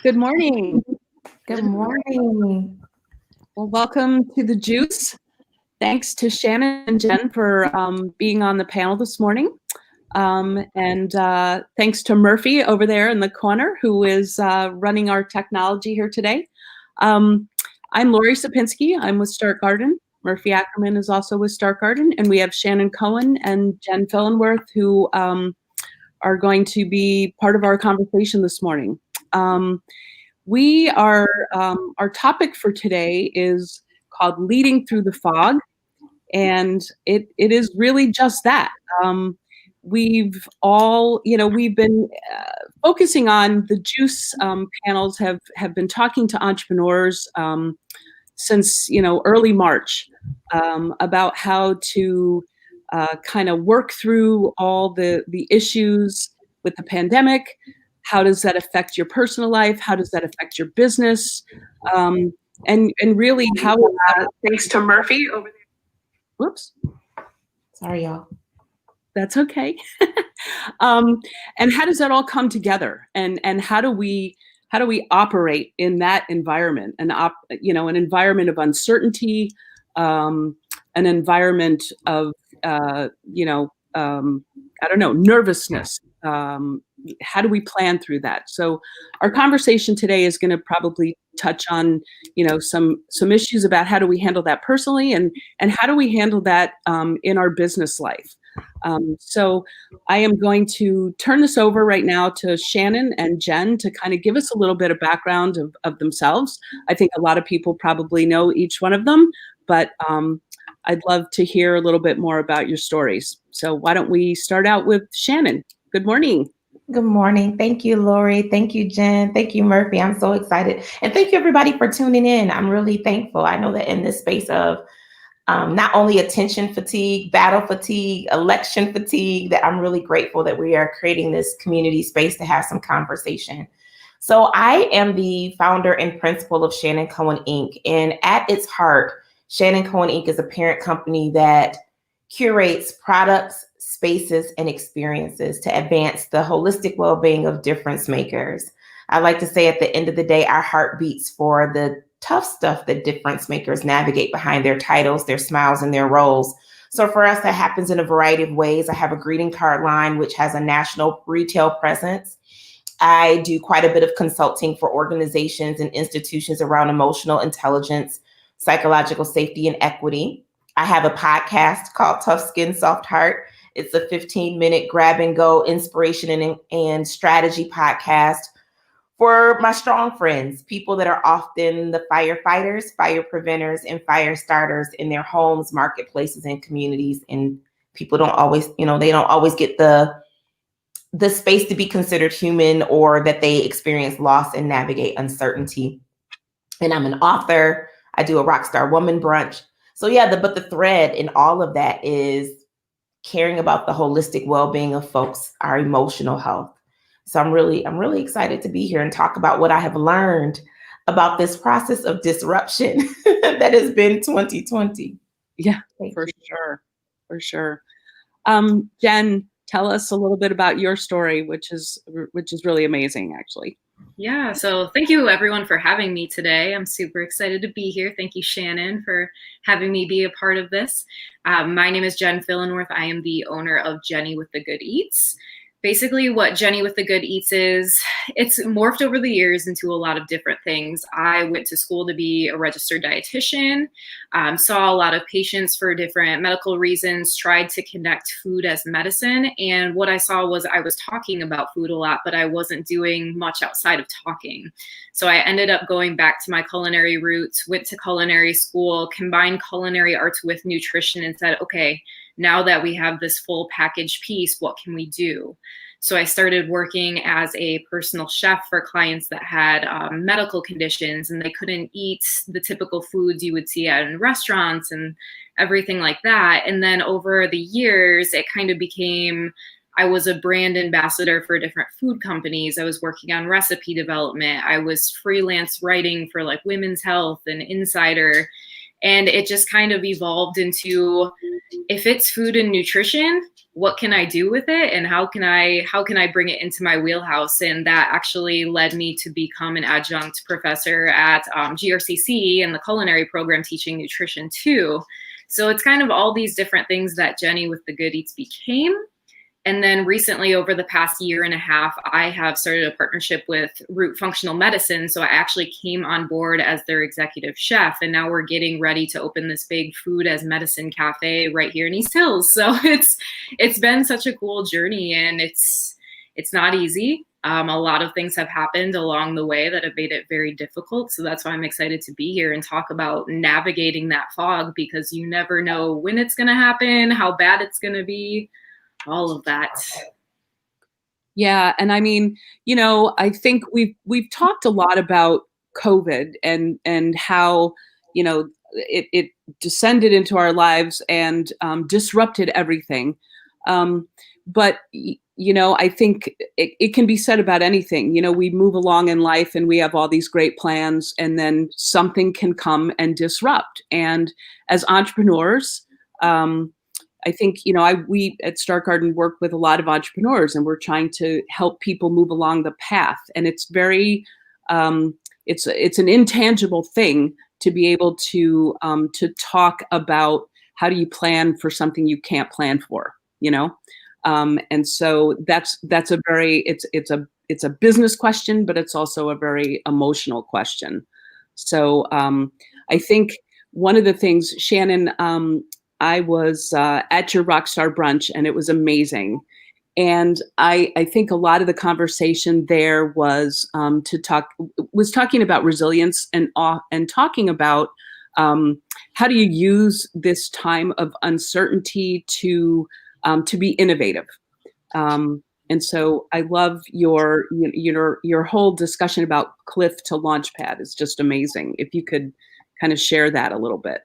Good morning. Good morning. Well, welcome to the Juice. Thanks to Shannon and Jenn for being on the panel this morning. And thanks to Murphy over there in the corner who is running our technology here today. I'm Laurie Supinski. I'm with Start Garden. Murphy Ackerman is also with Start Garden. And we have Shannon Cohen and Jenn Fillenworth who are going to be part of our conversation this morning. Our topic for today is called Leading Through the Fog, and it is really just that. We've been focusing on the Juice panels have been talking to entrepreneurs since early March about how to kind of work through all the issues with the pandemic. How does that affect your personal life? How does that affect your business? And really how, thanks to Murphy over there. Whoops. Sorry, y'all. That's okay. And how does that all come together? And how do we operate in that environment? An environment of uncertainty, an environment of nervousness. How do we plan through that? So our conversation today is going to probably touch on, some issues about how do we handle that personally and how do we handle that in our business life. So I am going to turn this over right now to Shannon and Jenn to kind of give us a little bit of background of themselves. I think a lot of people probably know each one of them, but I'd love to hear a little bit more about your stories. So why don't we start out with Shannon? Good morning. Good morning. Thank you, Laurie. Thank you, Jenn. Thank you, Murphy. I'm so excited. And thank you, everybody, for tuning in. I'm really thankful. I know that in this space of not only attention fatigue, battle fatigue, election fatigue, that I'm really grateful that we are creating this community space to have some conversation. So I am the founder and principal of Shannon Cohen, Inc. And at its heart, Shannon Cohen, Inc. is a parent company that curates products, spaces, and experiences to advance the holistic well-being of difference makers. I like to say at the end of the day, our heart beats for the tough stuff that difference makers navigate behind their titles, their smiles, and their roles. So for us, that happens in a variety of ways. I have a greeting card line, which has a national retail presence. I do quite a bit of consulting for organizations and institutions around emotional intelligence, psychological safety, and equity. I have a podcast called Tough Skin, Soft Heart. It's a 15-minute grab and go inspiration and strategy podcast for my strong friends, people that are often the firefighters, fire preventers, and fire starters in their homes, marketplaces, and communities. And people don't always, they don't always get the space to be considered human, or that they experience loss and navigate uncertainty. And I'm an author. I do a Rockstar Woman brunch. So yeah, but the thread in all of that is caring about the holistic well-being of folks, our emotional health. So I'm really excited to be here and talk about what I have learned about this process of disruption that has been 2020. Yeah, for sure. Jenn, tell us a little bit about your story, which is really amazing, actually. Yeah, so thank you everyone for having me today. I'm super excited to be here. Thank you, Shannon, for having me be a part of this. My name is Jenn Fillenworth. I am the owner of Jenny with the Good Eats. Basically, what Jenny with the Good Eats is, it's morphed over the years into a lot of different things. I went to school to be a registered dietitian, saw a lot of patients for different medical reasons, tried to connect food as medicine. And what I saw was I was talking about food a lot, but I wasn't doing much outside of talking. So I ended up going back to my culinary roots, went to culinary school, combined culinary arts with nutrition, and said, okay, now that we have this full package piece, what can we do? So I started working as a personal chef for clients that had medical conditions and they couldn't eat the typical foods you would see at in restaurants and everything like that. And then over the years, it kind of became, I was a brand ambassador for different food companies. I was working on recipe development. I was freelance writing for like Women's Health and Insider. And it just kind of evolved into, if it's food and nutrition, what can I do with it, and how can I bring it into my wheelhouse? And that actually led me to become an adjunct professor at GRCC in the culinary program, teaching nutrition too. So it's kind of all these different things that Jenny with the Good Eats became. And then recently, over the past year and a half, I have started a partnership with Root Functional Medicine. So I actually came on board as their executive chef. And now we're getting ready to open this big food as medicine cafe right here in East Hills. So it's been such a cool journey, and it's not easy. A lot of things have happened along the way that have made it very difficult. So that's why I'm excited to be here and talk about navigating that fog, because you never know when it's going to happen, how bad it's going to be. All of that. Yeah. And I mean, I think we've talked a lot about COVID and how, it descended into our lives and disrupted everything. But I think it can be said about anything. We move along in life and we have all these great plans, and then something can come and disrupt. And as entrepreneurs, I think, we at Start Garden work with a lot of entrepreneurs, and we're trying to help people move along the path. And it's very, it's an intangible thing to be able to talk about how do you plan for something you can't plan for, and so that's a very, it's a business question, but it's also a very emotional question. So I think one of the things, Shannon, I was at your Rockstar brunch, and it was amazing. And I think a lot of the conversation there was talking about resilience and talking about how do you use this time of uncertainty to be innovative. And so I love your whole discussion about cliff to launchpad is just amazing. If you could kind of share that a little bit.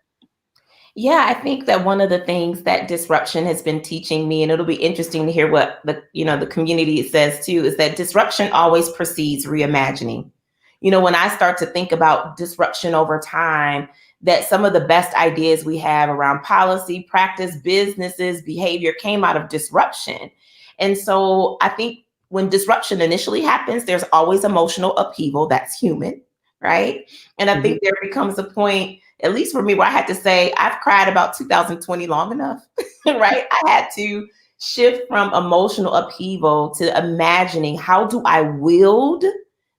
Yeah, I think that one of the things that disruption has been teaching me, and it'll be interesting to hear what the community says too, is that disruption always precedes reimagining. When I start to think about disruption over time, that some of the best ideas we have around policy, practice, businesses, behavior came out of disruption. And so I think when disruption initially happens, there's always emotional upheaval. That's human, right? And I think there becomes a point, at least for me, where I had to say, I've cried about 2020 long enough, right? I had to shift from emotional upheaval to imagining, how do I wield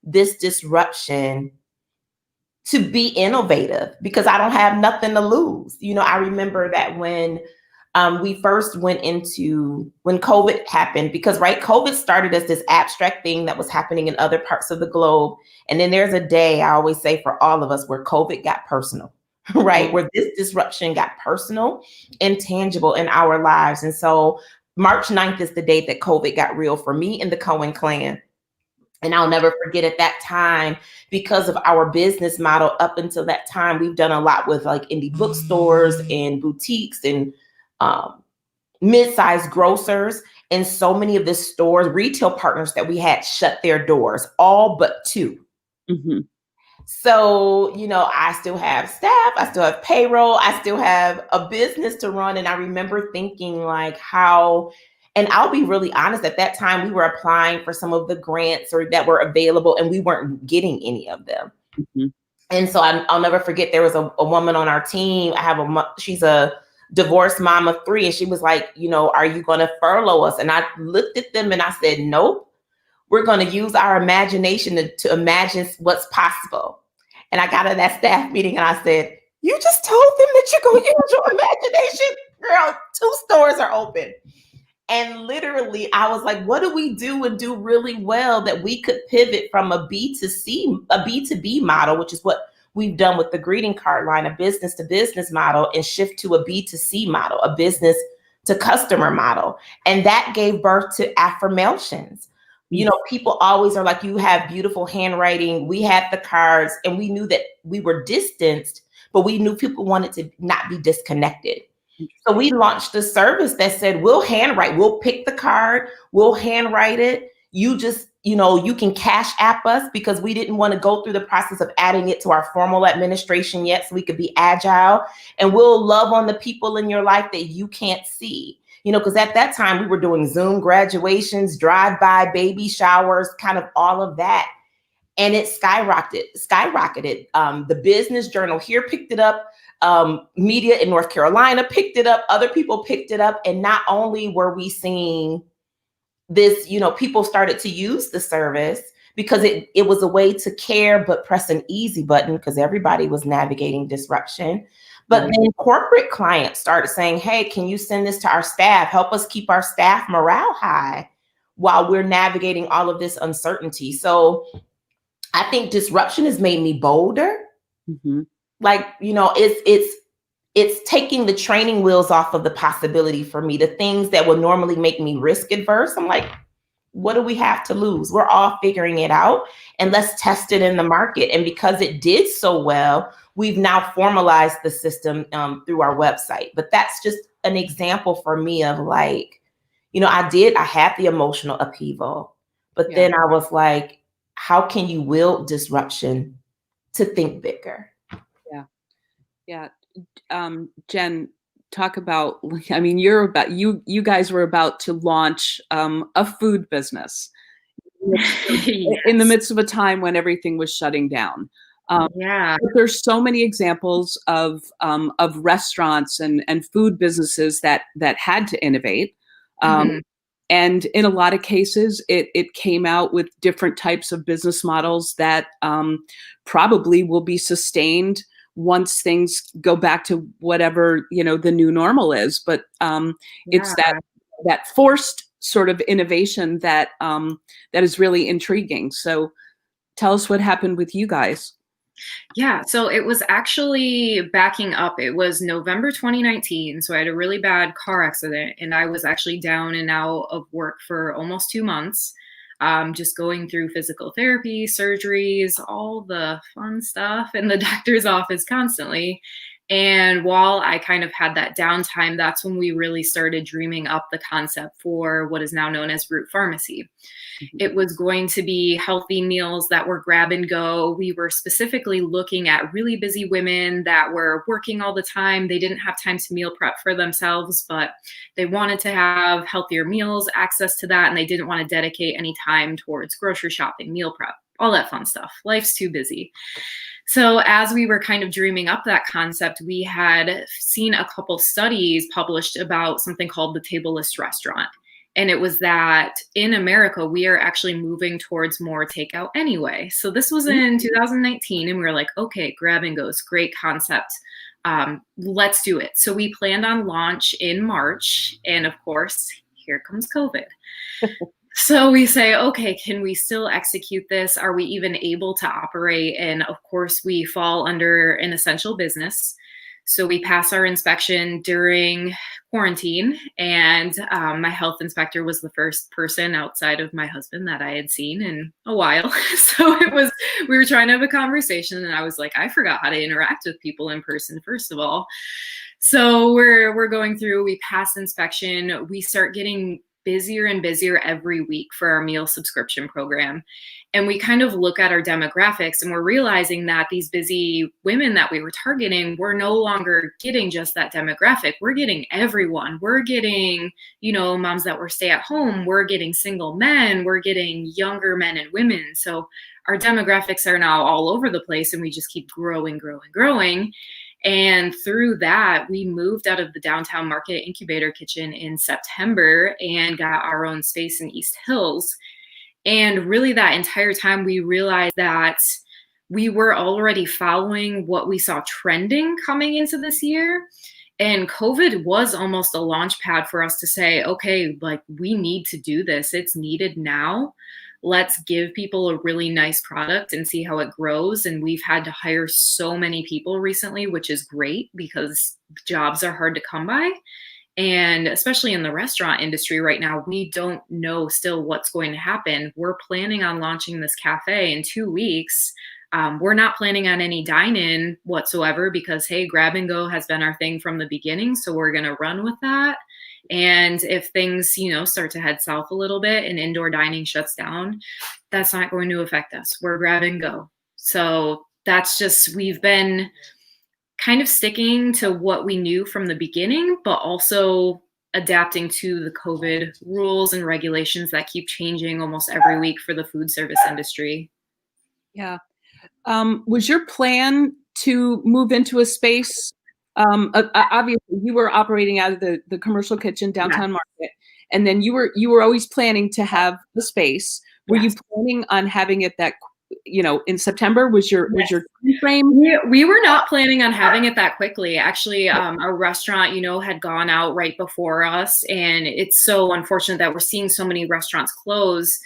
this disruption to be innovative? Because I don't have nothing to lose. I remember that when we first went into, when COVID happened, because COVID started as this abstract thing that was happening in other parts of the globe. And then there's a day, I always say, for all of us, where COVID got personal. Right, where this disruption got personal and tangible in our lives. And so March 9th is the date that COVID got real for me and the Cohen clan. And I'll never forget, at that time, because of our business model, up until that time, we've done a lot with like indie bookstores and boutiques and mid-sized grocers. And so many of the stores, retail partners that we had, shut their doors, all but two. Mm-hmm. So, I still have staff, I still have payroll, I still have a business to run. And I remember thinking like how, and I'll be really honest, at that time, we were applying for some of the grants that were available, and we weren't getting any of them. Mm-hmm. And so I'll never forget, there was a woman on our team. She's a divorced mom of 3. And she was like, are you going to furlough us? And I looked at them and I said, nope. We're going to use our imagination to imagine what's possible. And I got in that staff meeting and I said, you just told them that you're going to use your imagination? Girl, 2 stores are open. And literally, I was like, what do we do and do really well that we could pivot from a B2B model, which is what we've done with the greeting card line, a business to business model, and shift to a B2C model, a business to customer model. And that gave birth to affirmations. People always are like, you have beautiful handwriting. We had the cards, and we knew that we were distanced, but we knew people wanted to not be disconnected. So we launched a service that said, we'll handwrite, we'll pick the card, we'll handwrite it. You just, you can cash app us, because we didn't want to go through the process of adding it to our formal administration yet, so we could be agile. And we'll love on the people in your life that you can't see, because at that time we were doing Zoom graduations, drive-by baby showers, kind of all of that. And it skyrocketed. The Business Journal here picked it up. Media in North Carolina picked it up. Other people picked it up. And not only were we seeing this, people started to use the service because it was a way to care, but press an easy button because everybody was navigating disruption. But then corporate clients started saying, hey, can you send this to our staff? Help us keep our staff morale high while we're navigating all of this uncertainty. So I think disruption has made me bolder. Mm-hmm. Like, it's taking the training wheels off of the possibility for me. The things that would normally make me risk adverse, I'm like, what do we have to lose? We're all figuring it out, and let's test it in the market. And because it did so well, we've now formalized the system through our website. But that's just an example for me of like, I had the emotional upheaval, but then I was like, how can you wield disruption to think bigger? Yeah. Jenn, talk about, you guys were about to launch a food business in the midst of a time when everything was shutting down. There's so many examples of restaurants and food businesses that had to innovate. And in a lot of cases, it came out with different types of business models that probably will be sustained once things go back to whatever, the new normal is. But it's that forced sort of innovation that is really intriguing. So tell us what happened with you guys. Yeah, so it was actually backing up. It was November 2019. So I had a really bad car accident, and I was actually down and out of work for almost 2 months, just going through physical therapy, surgeries, all the fun stuff in the doctor's office constantly. And while I kind of had that downtime, that's when we really started dreaming up the concept for what is now known as Root Pharmacy. It was going to be healthy meals that were grab and go. We were specifically looking at really busy women that were working all the time. They didn't have time to meal prep for themselves, but they wanted to have healthier meals, access to that, and they didn't want to dedicate any time towards grocery shopping, meal prep, all that fun stuff. Life's too busy. So as we were kind of dreaming up that concept, we had seen a couple studies published about something called the tableless restaurant. And it was that in America, we are actually moving towards more takeout anyway. So this was in 2019, and we were like, okay, grab and go is great concept. Let's do it. So we planned on launch in March. And of course, here comes COVID. So we say, okay, can we still execute this? Are we even able to operate? And of course, we fall under an essential business. So we pass our inspection during quarantine, and my health inspector was the first person outside of my husband that I had seen in a while. So we were trying to have a conversation, and I was like, I forgot how to interact with people in person, first of all. So we're going through, we pass inspection, we start getting busier and busier every week for our meal subscription program. And we kind of look at our demographics, and we're realizing that these busy women that we were targeting, we're no longer getting just that demographic. We're getting everyone. We're getting, moms that were stay at home. We're getting single men. We're getting younger men and women. So our demographics are now all over the place, and we just keep growing. And through that, we moved out of the downtown market incubator kitchen in September and got our own space in East Hills. And really that entire time, we realized that we were already following what we saw trending coming into this year. And COVID was almost a launch pad for us to say, okay, like we need to do this. It's needed now. Let's give people a really nice product and see how it grows. And we've had to hire so many people recently, which is great because jobs are hard to come by. And especially in the restaurant industry right now, we don't know still what's going to happen. We're planning on launching this cafe in 2 weeks. We're not planning on any dine-in whatsoever because, hey, grab and go has been our thing from the beginning. So we're going to run with that. And if things, start to head south a little bit and indoor dining shuts down, that's not going to affect us. We're grab and go. So that's just, we've been kind of sticking to what we knew from the beginning, but also adapting to the COVID rules and regulations that keep changing almost every week for the food service industry. Yeah. Was your plan to move into a space? Obviously, you were operating out of the commercial kitchen downtown market, and then you were always planning to have the space. Were you planning on having it that, in September? Was your time frame? We were not planning on having it that quickly. Actually, our restaurant, had gone out right before us, and it's so unfortunate that we're seeing so many restaurants close.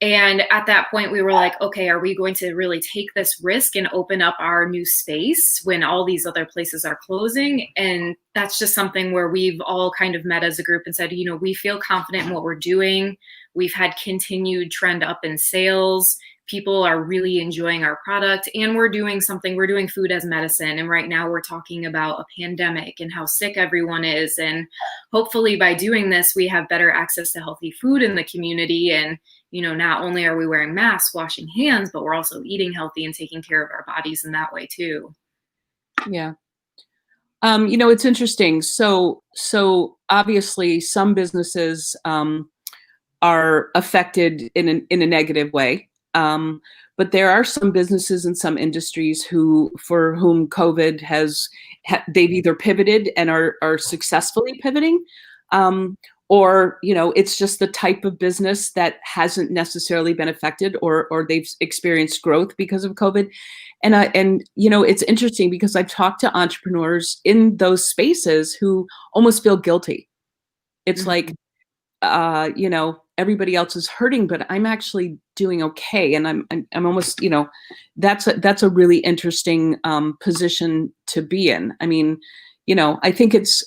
And at that point, we were like, okay, are we going to really take this risk and open up our new space when all these other places are closing? And that's just something where we've all kind of met as a group and said, we feel confident in what we're doing. We've had continued trend up in sales. People are really enjoying our product, and we're doing food as medicine. And right now we're talking about a pandemic and how sick everyone is. And hopefully by doing this, we have better access to healthy food in the community. And, not only are we wearing masks, washing hands, but we're also eating healthy and taking care of our bodies in that way too. Yeah. It's interesting. So obviously some businesses are affected in a negative way. But there are some businesses in some industries for whom COVID they've either pivoted and are successfully pivoting, or it's just the type of business that hasn't necessarily been affected, or they've experienced growth because of COVID. And it's interesting because I've talked to entrepreneurs in those spaces who almost feel guilty. It's like, everybody else is hurting, but I'm actually doing okay. And I'm almost, that's a really interesting position to be in. I mean, I think it's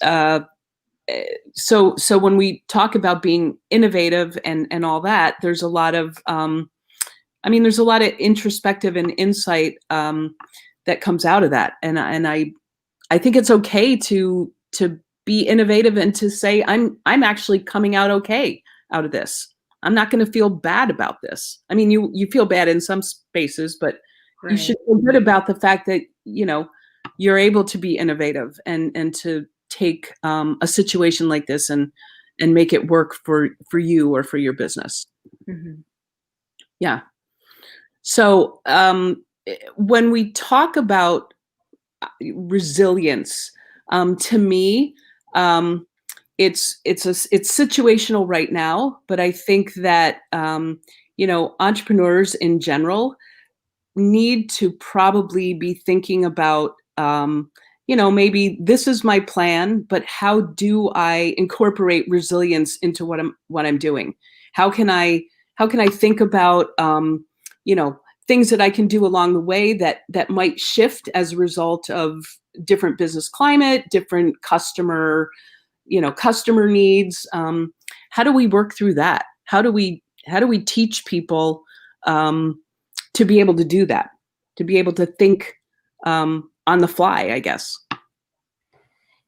so when we talk about being innovative and all that, there's a lot of there's a lot of introspective and insight that comes out of that. And I think it's okay to be innovative and to say, I'm actually coming out okay out of this. I'm not going to feel bad about this. I mean, you feel bad in some spaces, but you should feel good about the fact that, you're able to be innovative and to take a situation like this and make it work for you or for your business. Mm-hmm. Yeah. So when we talk about resilience, to me, it's situational right now, but I think that entrepreneurs in general need to probably be thinking about maybe this is my plan, but how do I incorporate resilience into what I'm doing? How can I think about things that I can do along the way that might shift as a result of different business climate, different customer needs. How do we work through that? How do we teach people to be able to do that, to be able to think on the fly, I guess?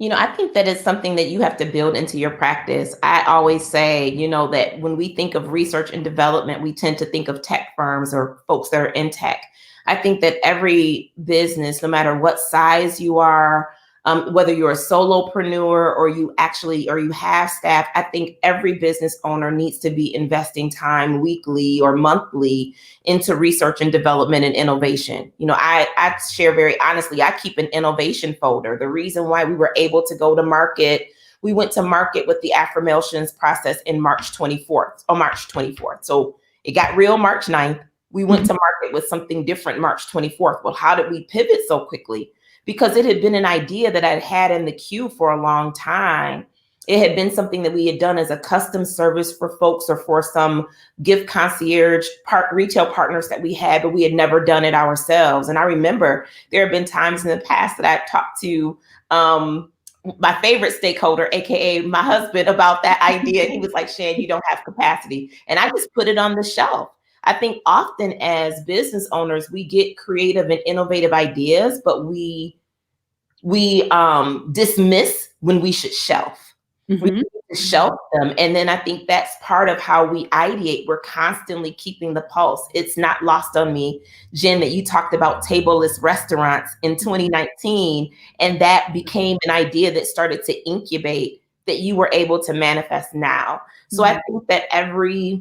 I think that is something that you have to build into your practice. I always say, that when we think of research and development, we tend to think of tech firms or folks that are in tech. I think that every business, no matter what size you are, whether you're a solopreneur or you have staff, I think every business owner needs to be investing time weekly or monthly into research and development and innovation. I share very honestly, I keep an innovation folder. The reason why we were able to go to market, we went to market with the affirmations process in March 24th. So it got real March 9th. We went to market with something different March 24th. Well, how did we pivot so quickly? Because it had been an idea that I'd had in the queue for a long time. It had been something that we had done as a custom service for folks or for some gift concierge retail partners that we had, but we had never done it ourselves. And I remember there have been times in the past that I've talked to my favorite stakeholder, AKA my husband, about that idea. He was like, Shan, you don't have capacity. And I just put it on the shelf. I think often as business owners, we get creative and innovative ideas, but we dismiss when we should shelf. Mm-hmm. We need to shelf them. And then I think that's part of how we ideate. We're constantly keeping the pulse. It's not lost on me, Jenn, that you talked about tableless restaurants in 2019, and that became an idea that started to incubate that you were able to manifest now. So I think that every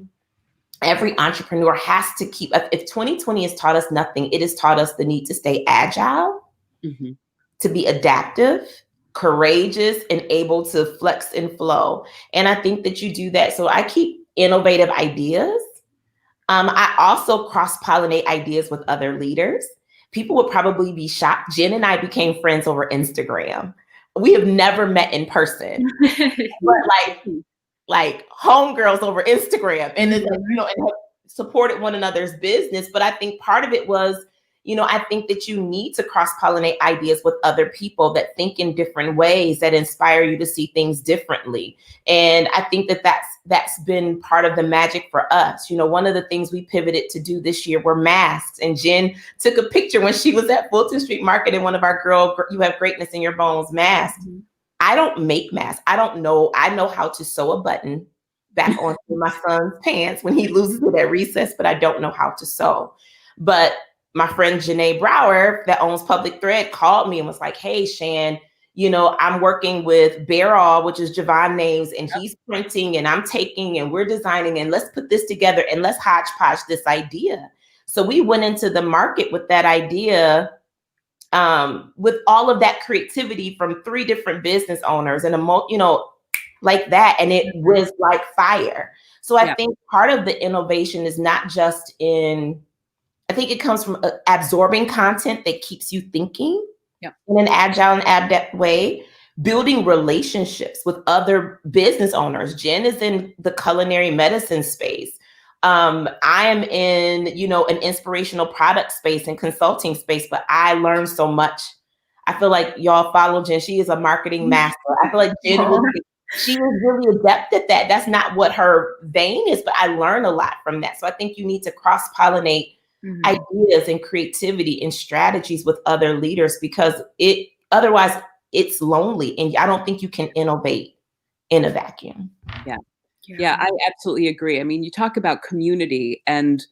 entrepreneur has to keep, if 2020 has taught us nothing, it has taught us the need to stay agile, to be adaptive, courageous, and able to flex and flow. And I think that you do that. So I keep innovative ideas. I also cross-pollinate ideas with other leaders. People would probably be shocked. Jenn and I became friends over Instagram. We have never met in person, but like homegirls over Instagram, and then, and have supported one another's business. But I think part of it was, I think that you need to cross-pollinate ideas with other people that think in different ways, that inspire you to see things differently. And I think that that's been part of the magic for us. One of the things we pivoted to do this year were masks. And Jenn took a picture when she was at Fulton Street Market in one of our Girl, You Have Greatness in Your Bones masks. I don't make masks. I know how to sew a button back onto my son's pants when he loses it at recess, but I don't know how to sew. But my friend Janae Brower, that owns Public Thread, called me and was like, hey, Shan, I'm working with Bearall, which is Javon Names, and he's printing and I'm taking and we're designing, and let's put this together and let's hodgepodge this idea. So we went into the market with that idea, with all of that creativity from 3 different business owners and like that. And it was like fire. So I think part of the innovation is not just I think it comes from absorbing content that keeps you thinking in an agile and adept way, building relationships with other business owners. Jenn is in the culinary medicine space. I am in, an inspirational product space and consulting space, but I learned so much. I feel like y'all follow Jenn. She is a marketing master. I feel like Jenn she was really adept at that. That's not what her vein is, but I learned a lot from that. So I think you need to cross-pollinate ideas and creativity and strategies with other leaders, because otherwise it's lonely, and I don't think you can innovate in a vacuum. Yeah, I absolutely agree. I mean, you talk about community, and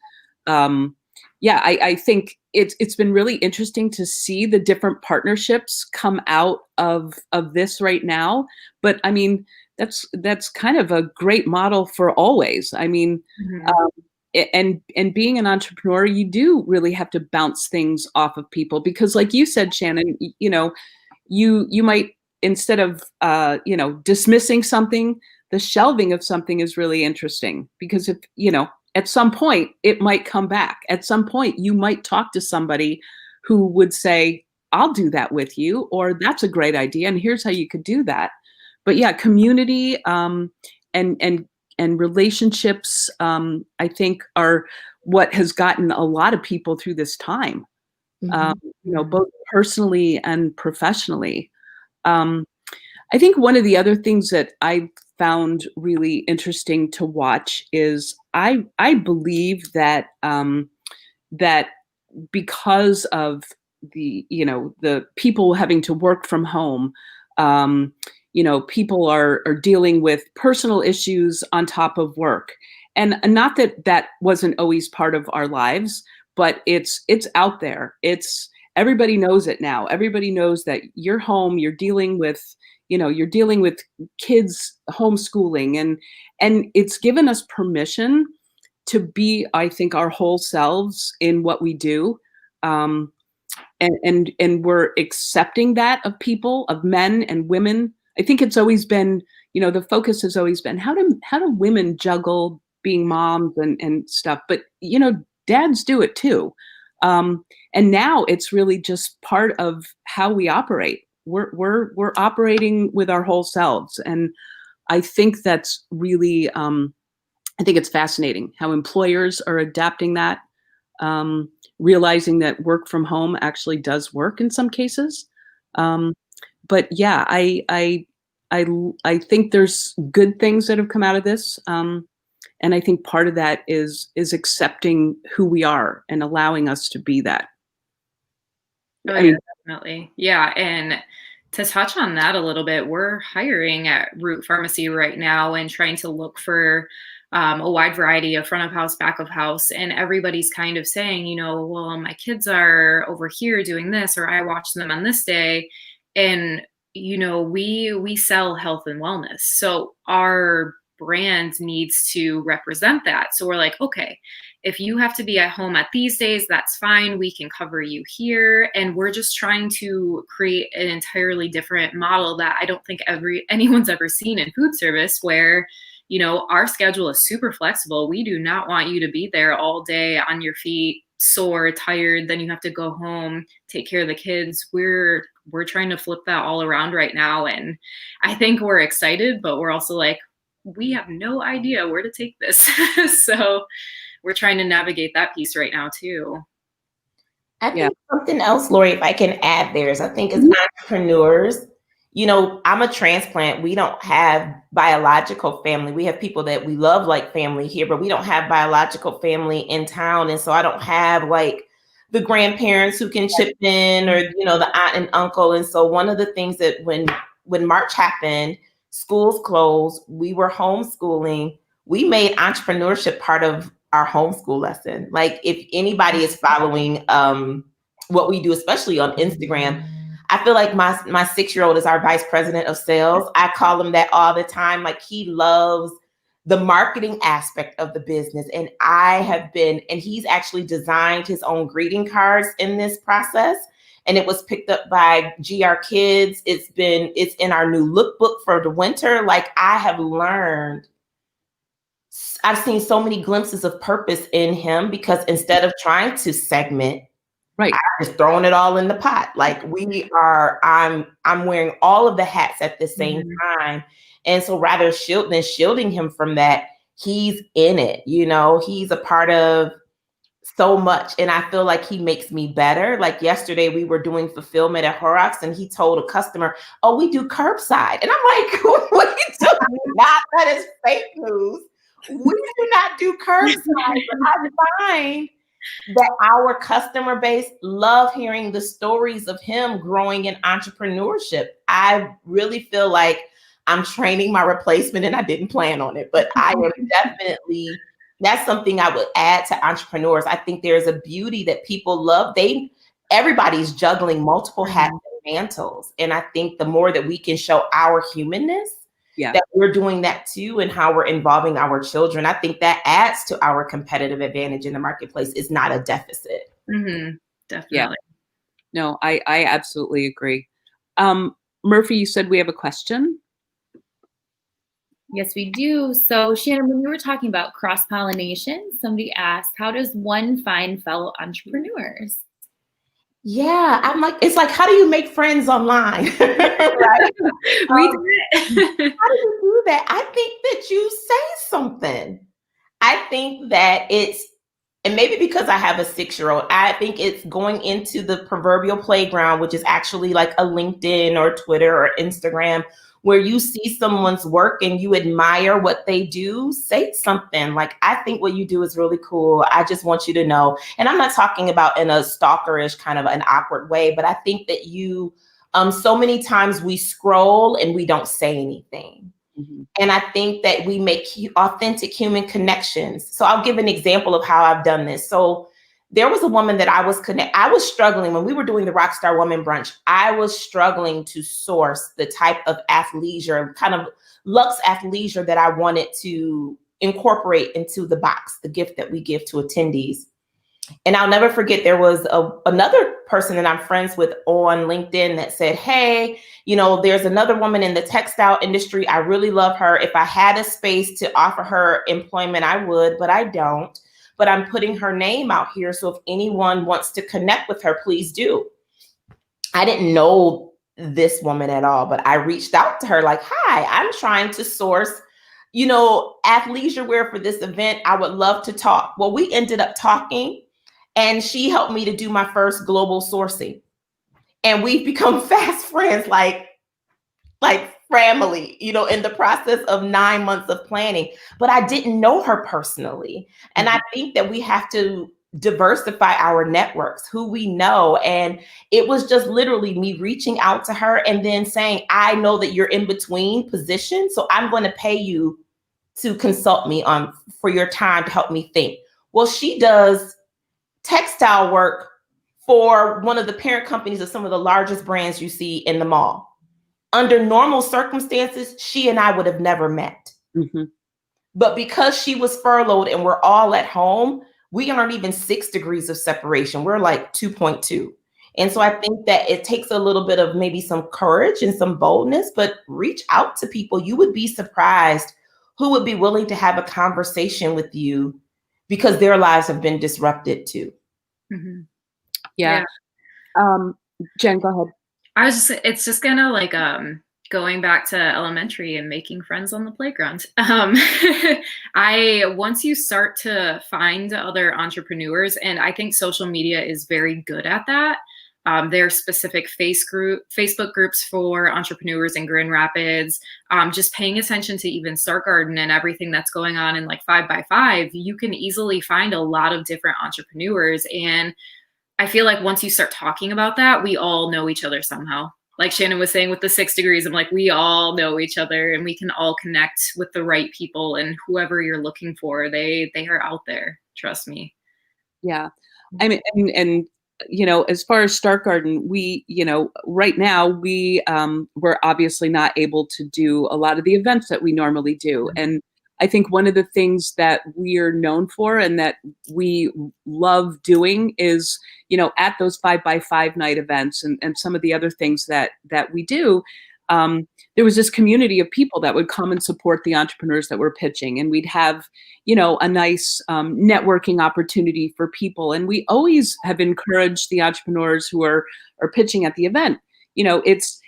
I think it's been really interesting to see the different partnerships come out of this right now. But I mean, that's kind of a great model for always. I mean, and being an entrepreneur, you do really have to bounce things off of people, because like you said, Shannon, you might, instead of dismissing something, the shelving of something is really interesting, because if at some point it might come back. At some point you might talk to somebody who would say, I'll do that with you, or that's a great idea, and here's how you could do that. But yeah, community and relationships, I think, are what has gotten a lot of people through this time, both personally and professionally. I think one of the other things that I found really interesting to watch is I believe that that because of the people having to work from home, people are dealing with personal issues on top of work. And not that wasn't always part of our lives, but it's out there. Everybody knows it now. Everybody knows that you're home, you're dealing with kids homeschooling, and it's given us permission to be, I think, our whole selves in what we do. And we're accepting that of people, of men and women. I think it's always been, the focus has always been how do women juggle being moms and stuff, but dads do it too. And now it's really just part of how we operate. We're operating with our whole selves, and I think that's really I think it's fascinating how employers are adapting that, realizing that work from home actually does work in some cases. But yeah, I think there's good things that have come out of this. And I think part of that is accepting who we are and allowing us to be that. Oh, I mean, definitely. Yeah. And To touch on that a little bit, we're hiring at Root Pharmacy right now and trying to look for a wide variety of front of house, back of house. And everybody's kind of saying, well, my kids are over here doing this, or I watch them on this day. And, we sell health and wellness. So our brand needs to represent that. So we're like, okay, if you have to be at home at these days, that's fine. We can cover you here. And we're just trying to create an entirely different model that I don't think anyone's ever seen in food service, where, our schedule is super flexible. We do not want you to be there all day on your feet, sore, tired. Then you have to go home, take care of the kids. We're trying to flip that all around right now. And I think we're excited, but we're also like, we have no idea where to take this. So we're trying to navigate that piece right now too. I think something else, Laurie, if I can add there, is I think as entrepreneurs, I'm a transplant. We don't have biological family. We have people that we love like family here, but we don't have biological family in town. And so I don't have like the grandparents who can chip in, or, the aunt and uncle. And so one of the things that when March happened, schools closed, we were homeschooling, we made entrepreneurship part of our homeschool lesson. Like, if anybody is following what we do, especially on Instagram, I feel like my 6-year-old is our vice president of sales. I call him that all the time. Like, he loves the marketing aspect of the business. And he's actually designed his own greeting cards in this process. And it was picked up by GR Kids. It's in our new lookbook for the winter. Like, I've seen so many glimpses of purpose in him, because instead of trying to segment, right, I'm just throwing it all in the pot. Like, I'm wearing all of the hats at the same time. And so rather than shielding him from that, he's in it, he's a part of so much. And I feel like he makes me better. Like, yesterday we were doing fulfillment at Horrocks, and he told a customer, "Oh, we do curbside." And I'm like, "What are you doing? Not that is fake news. We do not do curbside." But I find that our customer base love hearing the stories of him growing in entrepreneurship. I really feel like I'm training my replacement, and I didn't plan on it, but I am definitely, that's something I would add to entrepreneurs. I think there's a beauty that people love. Everybody's juggling multiple hats and mantles. And I think the more that we can show our humanness, that we're doing that too, and how we're involving our children, I think that adds to our competitive advantage in the marketplace. It's not a deficit. Mm-hmm. Definitely. Yeah. No, I absolutely agree. Murphy, you said we have a question? Yes, we do. So, Shannon, when you were talking about cross-pollination, somebody asked, how does one find fellow entrepreneurs? Yeah, I'm like, it's like, how do you make friends online? Right? We do it. How do you do that? I think that you say something. I think that and maybe because I have a 6-year-old, I think it's going into the proverbial playground, which is actually like a LinkedIn or Twitter or Instagram, where you see someone's work and you admire what they do. Say something like, "I think what you do is really cool. I just want you to know." And I'm not talking about in a stalkerish kind of an awkward way, but I think that so many times we scroll and we don't say anything. Mm-hmm. And I think that we make authentic human connections. So I'll give an example of how I've done this. So there was a woman that I was struggling when we were doing the Rockstar Woman Brunch. I was struggling to source the type of athleisure, kind of luxe athleisure, that I wanted to incorporate into the box, the gift that we give to attendees. And I'll never forget, there was another person that I'm friends with on LinkedIn that said, "Hey, there's another woman in the textile industry. I really love her. If I had a space to offer her employment, I would, but I don't. But I'm putting her name out here. So if anyone wants to connect with her, please do." I didn't know this woman at all, but I reached out to her like, "Hi, I'm trying to source, athleisure wear for this event. I would love to talk." Well, we ended up talking, and she helped me to do my first global sourcing. And we've become fast friends, like family, in the process of 9 months of planning. But I didn't know her personally. And I think that we have to diversify our networks, who we know. And it was just literally me reaching out to her and then saying, I know that you're in between positions, so I'm going to pay you to consult me on for your time to help me think. Well, she does textile work for one of the parent companies of some of the largest brands you see in the mall. Under normal circumstances, she and I would have never met. Mm-hmm. But because she was furloughed and we're all at home, we aren't even 6 degrees of separation. We're like 2.2. And so I think that it takes a little bit of maybe some courage and some boldness, but reach out to people. You would be surprised who would be willing to have a conversation with you because their lives have been disrupted too. Mm-hmm. Yeah. Jenn, go ahead. It's just kind of like going back to elementary and making friends on the playground. Once you start to find other entrepreneurs, and I think social media is very good at that. There are specific Facebook groups for entrepreneurs in Grand Rapids. Just paying attention to even Start Garden and everything that's going on in like 5x5, you can easily find a lot of different entrepreneurs. And I feel like once you start talking about that, we all know each other somehow. Like Shannon was saying with the 6 degrees, I'm like, we all know each other and we can all connect with the right people, and whoever you're looking for, they are out there. Trust me. Yeah. I mean, and you know, as far as Start Garden, we, you know, right now we're obviously not able to do a lot of the events that we normally do. And I think one of the things that we're known for and that we love doing is, you know, at those 5x5 night events and some of the other things that we do, there was this community of people that would come and support the entrepreneurs that were pitching. And we'd have, you know, a nice networking opportunity for people. And we always have encouraged the entrepreneurs who are pitching at the event. You know, it's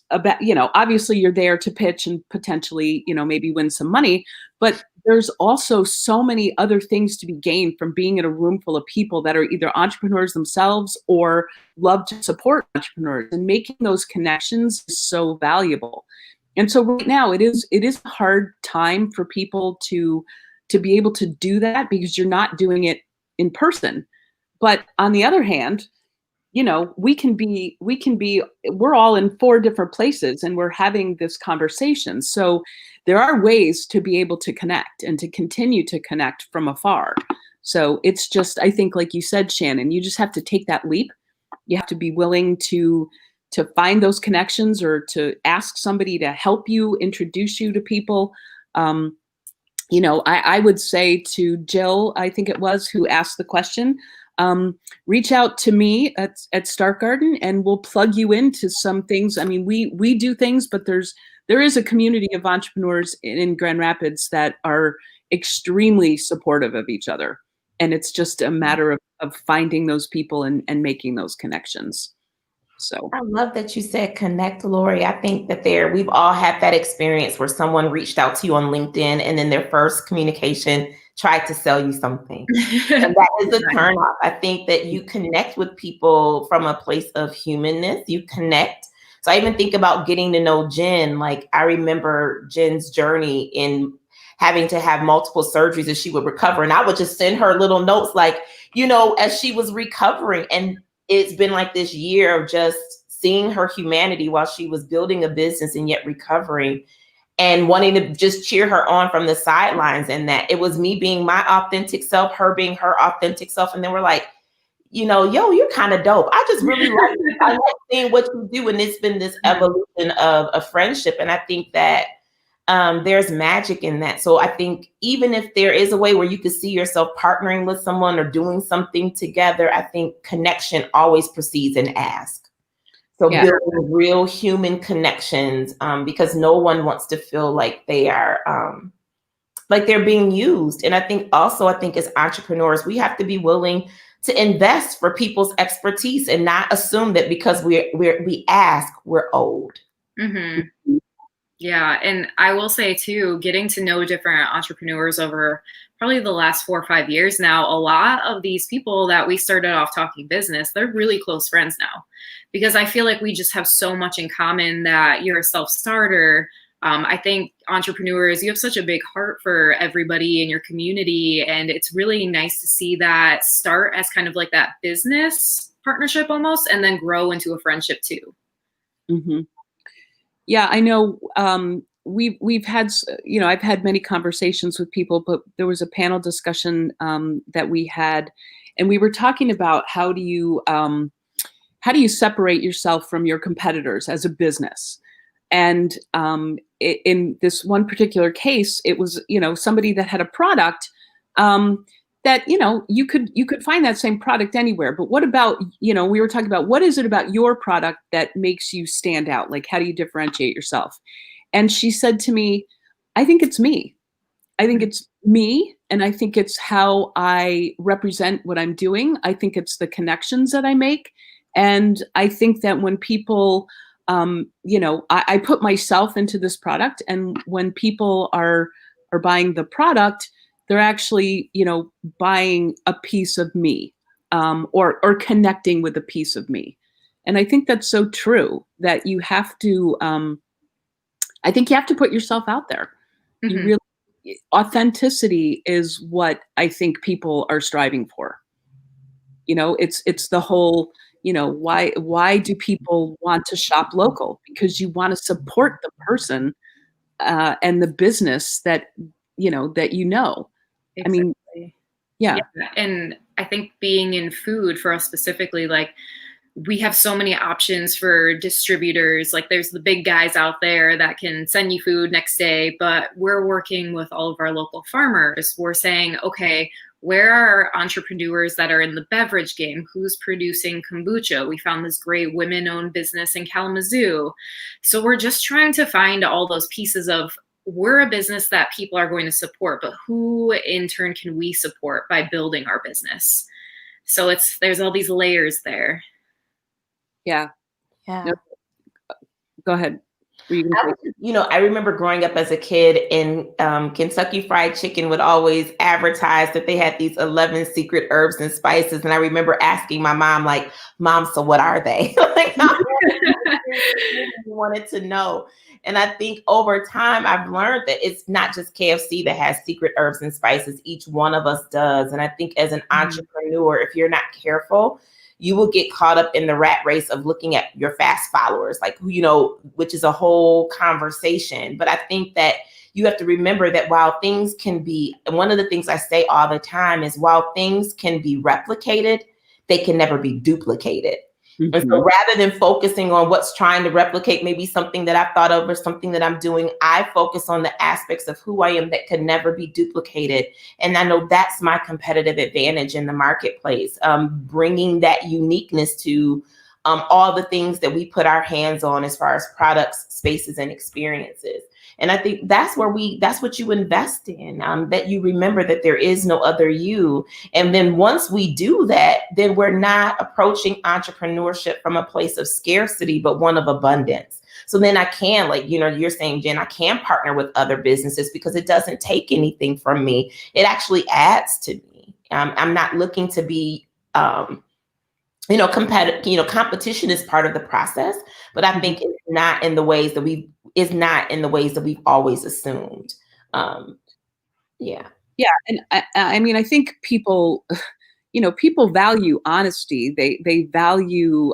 about, you know, obviously you're there to pitch and potentially, you know, maybe win some money, but there's also so many other things to be gained from being in a room full of people that are either entrepreneurs themselves or love to support entrepreneurs, and making those connections is so valuable. And so right now it is a hard time for people to be able to do that because you're not doing it in person. But on the other hand, you know, we're all in 4 different places and we're having this conversation. So there are ways to be able to connect and to continue to connect from afar. So it's just, I think, like you said, Shannon, you just have to take that leap. You have to be willing to find those connections or to ask somebody to help you, introduce you to people. You know, I would say to Jill, I think it was, who asked the question, reach out to me at Start Garden and we'll plug you into some things. I mean, we do things, but there is a community of entrepreneurs in Grand Rapids that are extremely supportive of each other. And it's just a matter of finding those people and making those connections. So I love that you said connect, Laurie. I think that we've all had that experience where someone reached out to you on LinkedIn and then their first communication tried to sell you something. And that is a turn off. I think that you connect with people from a place of humanness. You connect. So I even think about getting to know Jenn. Like, I remember Jenn's journey in having to have multiple surgeries as she would recover. And I would just send her little notes, like, you know, as she was recovering. And it's been like this year of just seeing her humanity while she was building a business and yet recovering, and wanting to just cheer her on from the sidelines. And that it was me being my authentic self, her being her authentic self. And then we're like, you know, yo, you're kind of dope. I just really like it. I like seeing what you do. And it's been this evolution of a friendship. And I think that there's magic in that. So I think even if there is a way where you could see yourself partnering with someone or doing something together, I think connection always precedes an ask. So building real human connections, because no one wants to feel like they are like they're being used. And I think as entrepreneurs, we have to be willing to invest for people's expertise and not assume that because we ask, we're old. Mm-hmm. Yeah. And I will say too, getting to know different entrepreneurs over probably the last 4 or 5 years now, a lot of these people that we started off talking business, they're really close friends now, because I feel like we just have so much in common that you're a self-starter, I think entrepreneurs, you have such a big heart for everybody in your community, and it's really nice to see that start as kind of like that business partnership almost, and then grow into a friendship too. Mm-hmm. Yeah, I know. We've had, I've had many conversations with people, but there was a panel discussion that we had, and we were talking about how do you separate yourself from your competitors as a business. And in this one particular case, it was, somebody that had a product that, you could find that same product anywhere. But what about, we were talking about what is it about your product that makes you stand out? Like, how do you differentiate yourself? And she said to me, I think it's me. I think it's me. And I think it's how I represent what I'm doing. I think it's the connections that I make. And I think that when people, I put myself into this product, and when people are buying the product, they're actually, buying a piece of me, or connecting with a piece of me. And I think that's so true that you have to, I think you have to put yourself out there. Mm-hmm. You really, authenticity is what I think people are striving for. It's the whole, why do people want to shop local? Because you want to support the person and the business that. Exactly. I mean, yeah. And I think being in food for us specifically, like, we have so many options for distributors. Like, there's the big guys out there that can send you food next day, but we're working with all of our local farmers. We're saying, okay, where are entrepreneurs that are in the beverage game? Who's producing kombucha? We found this great women-owned business in Kalamazoo. So we're just trying to find all those pieces of, we're a business that people are going to support, but who in turn can we support by building our business? So there's all these layers there. Yeah. Yeah. No, go ahead. I remember growing up as a kid, and Kentucky Fried Chicken would always advertise that they had these 11 secret herbs and spices. And I remember asking my mom, like, Mom, so what are they? Like, I wanted to know. And I think over time, I've learned that it's not just KFC that has secret herbs and spices. Each one of us does. And I think as an entrepreneur, if you're not careful, you will get caught up in the rat race of looking at your fast followers, like, which is a whole conversation. But I think that you have to remember that while things can be, and one of the things I say all the time is, while things can be replicated, they can never be duplicated. Mm-hmm. And so rather than focusing on what's trying to replicate maybe something that I've thought of or something that I'm doing, I focus on the aspects of who I am that can never be duplicated. And I know that's my competitive advantage in the marketplace, bringing that uniqueness to all the things that we put our hands on as far as products, spaces, and experiences. And I think that's what you invest in, that you remember that there is no other you. And then once we do that, then we're not approaching entrepreneurship from a place of scarcity, but one of abundance. So then I can, like, you're saying, Jen, I can partner with other businesses because it doesn't take anything from me. It actually adds to me. I'm not looking to be, competitive. Competition is part of the process, but I think it's not in the ways that we've always assumed. Yeah. And I mean, I think people value honesty. They value,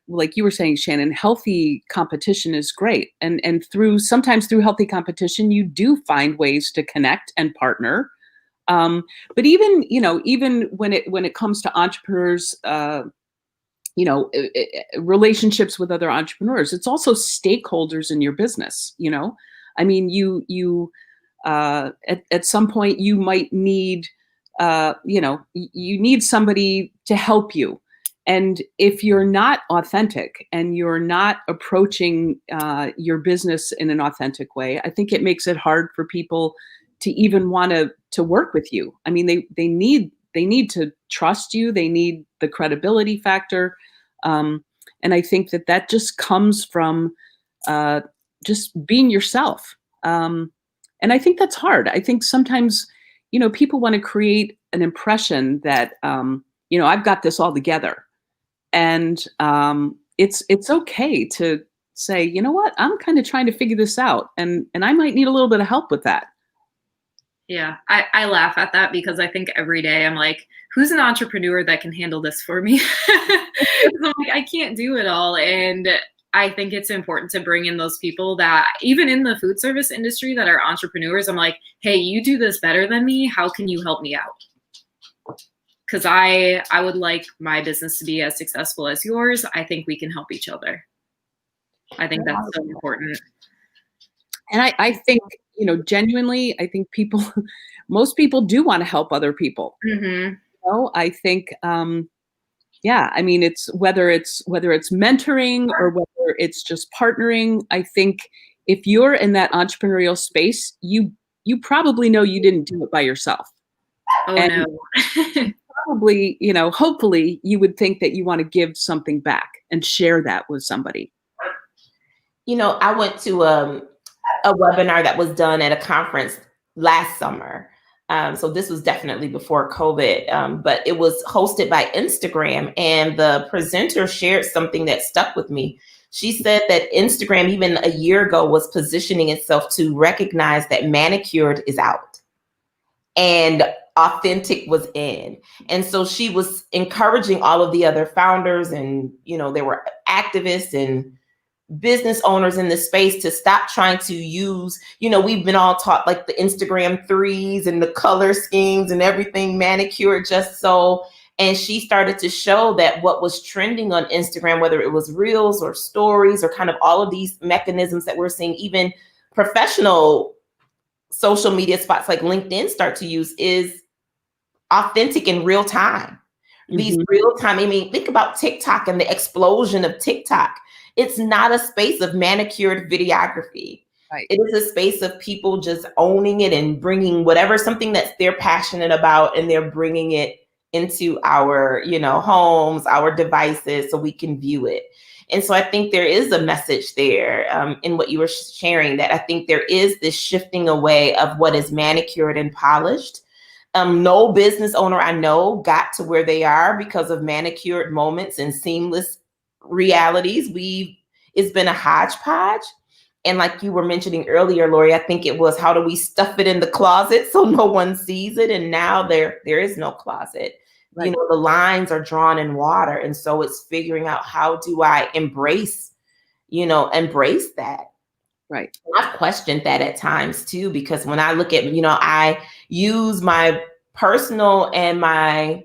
like you were saying, Shannon, healthy competition is great. And sometimes through healthy competition, you do find ways to connect and partner. But even when it comes to entrepreneurs, relationships with other entrepreneurs, it's also stakeholders in your business. I mean, you at some point you might need, you need somebody to help you. And if you're not authentic and you're not approaching your business in an authentic way, I think it makes it hard for people to even want to work with you. I mean, they need to trust you. They need the credibility factor. And I think that just comes from just being yourself. And I think that's hard. I think sometimes, people want to create an impression that, I've got this all together. And it's okay to say, you know what, I'm kind of trying to figure this out, and I might need a little bit of help with that. Yeah, I laugh at that because I think every day I'm like, who's an entrepreneur that can handle this for me? I'm like, I can't do it all. And I think it's important to bring in those people that even in the food service industry that are entrepreneurs, I'm like, hey, you do this better than me. How can you help me out? Because I would like my business to be as successful as yours. I think we can help each other. I think that's so important. And I think, genuinely, I think most people do want to help other people. Mm-hmm. I think, I mean, it's whether it's mentoring or whether it's just partnering. I think if you're in that entrepreneurial space, you probably know you didn't do it by yourself. Oh, and no. Probably, hopefully you would think that you want to give something back and share that with somebody. I went to a webinar that was done at a conference last summer. So this was definitely before COVID, but it was hosted by Instagram, and the presenter shared something that stuck with me. She said that Instagram, even a year ago, was positioning itself to recognize that manicured is out and authentic was in. And so she was encouraging all of the other founders, and, there were activists and business owners in this space to stop trying to use, we've been all taught like the Instagram threes and the color schemes and everything manicured just so. And she started to show that what was trending on Instagram, whether it was reels or stories or kind of all of these mechanisms that we're seeing, even professional social media spots like LinkedIn start to use, is authentic in real time. These real time, I mean, think about TikTok and the explosion of TikTok. It's not a space of manicured videography. Right. It is a space of people just owning it and bringing something that they're passionate about, and they're bringing it into our, homes, our devices, so we can view it. And so I think there is a message there in what you were sharing, that I think there is this shifting away of what is manicured and polished. No business owner I know got to where they are because of manicured moments and seamless realities. It's been a hodgepodge. And like you were mentioning earlier, Laurie, I think it was, how do we stuff it in the closet so no one sees it? And now there is no closet. Right. The lines are drawn in water. And so it's figuring out, how do I embrace that? Right. I've questioned that at times too, because when I look at, I use my personal and my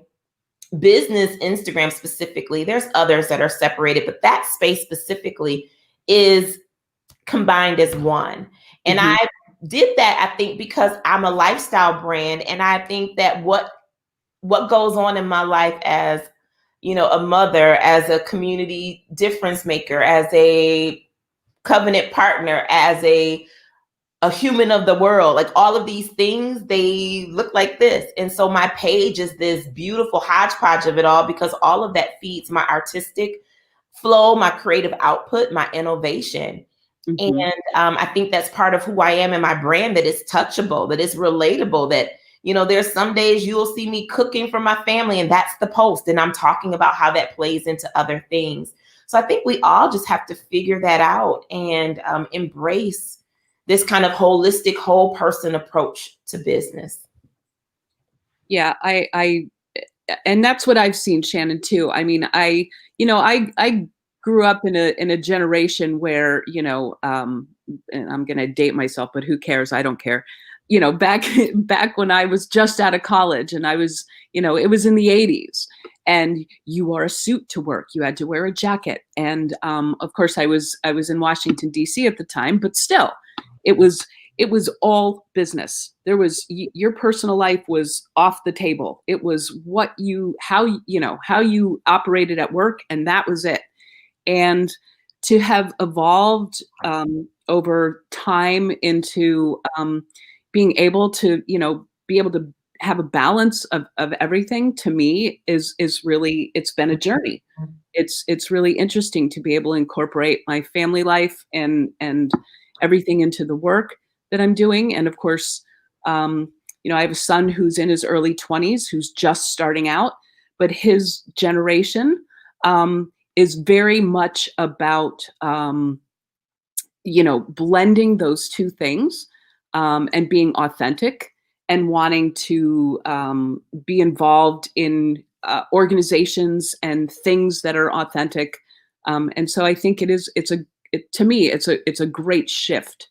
business Instagram specifically. There's others that are separated, but that space specifically is combined as one. And I did that, I think, because I'm a lifestyle brand. And I think that what goes on in my life as, a mother, as a community difference maker, as a covenant partner, as a human of the world, like all of these things, they look like this. And so my page is this beautiful hodgepodge of it all, because all of that feeds my artistic flow, my creative output, my innovation. And I think that's part of who I am and my brand, that is touchable, that is relatable, that, there's some days you will see me cooking for my family, and that's the post. And I'm talking about how that plays into other things. So I think we all just have to figure that out and embrace this kind of holistic, whole person approach to business. Yeah, and that's what I've seen, Shannon, too. I mean, I grew up in a generation where, and I'm going to date myself, but who cares? I don't care. Back when I was just out of college, and I was, it was in the 80s, and you wore a suit to work. You had to wear a jacket. And of course I was in Washington, D.C. at the time, but still, it was all business. There was, your personal life was off the table. It was how you operated at work, and that was it. And to have evolved over time into being able to, have a balance of everything, to me is really, it's been a journey. It's really interesting to be able to incorporate my family life and everything into the work that I'm doing. And of course, I have a son who's in his early 20s, who's just starting out, but his generation is very much about blending those two things, and being authentic and wanting to be involved in organizations and things that are authentic. And so I think to me, it's a great shift.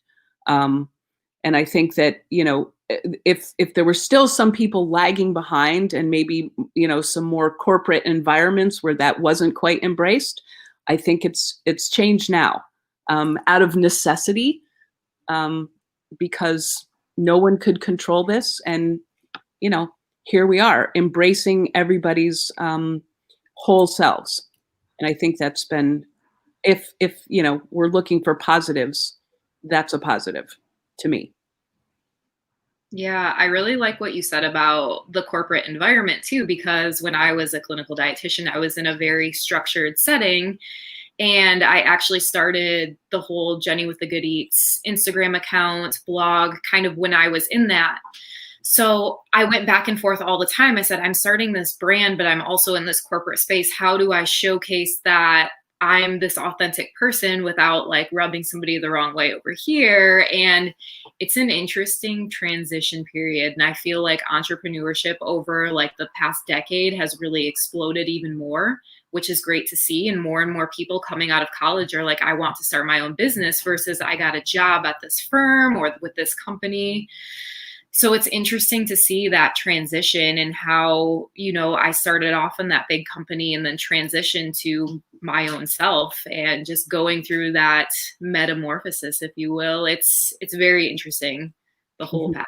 And I think that, if there were still some people lagging behind and maybe, some more corporate environments where that wasn't quite embraced, I think it's changed now, out of necessity, because no one could control this. And, here we are embracing everybody's whole selves. And I think that's been, if we're looking for positives, that's a positive to me. Yeah, I really like what you said about the corporate environment too, because when I was a clinical dietitian, I was in a very structured setting. And I actually started the whole Jenny with the Good Eats Instagram account, blog, kind of when I was in that. So I went back and forth all the time. I said, I'm starting this brand, but I'm also in this corporate space. How do I showcase that I'm this authentic person without like rubbing somebody the wrong way over here? And it's an interesting transition period. And I feel like entrepreneurship over like the past decade has really exploded even more, which is great to see. And more people coming out of college are like, I want to start my own business versus I got a job at this firm or with this company. So it's interesting to see that transition and how, I started off in that big company and then transitioned to my own self and just going through that metamorphosis, if you will. It's very interesting, the whole path.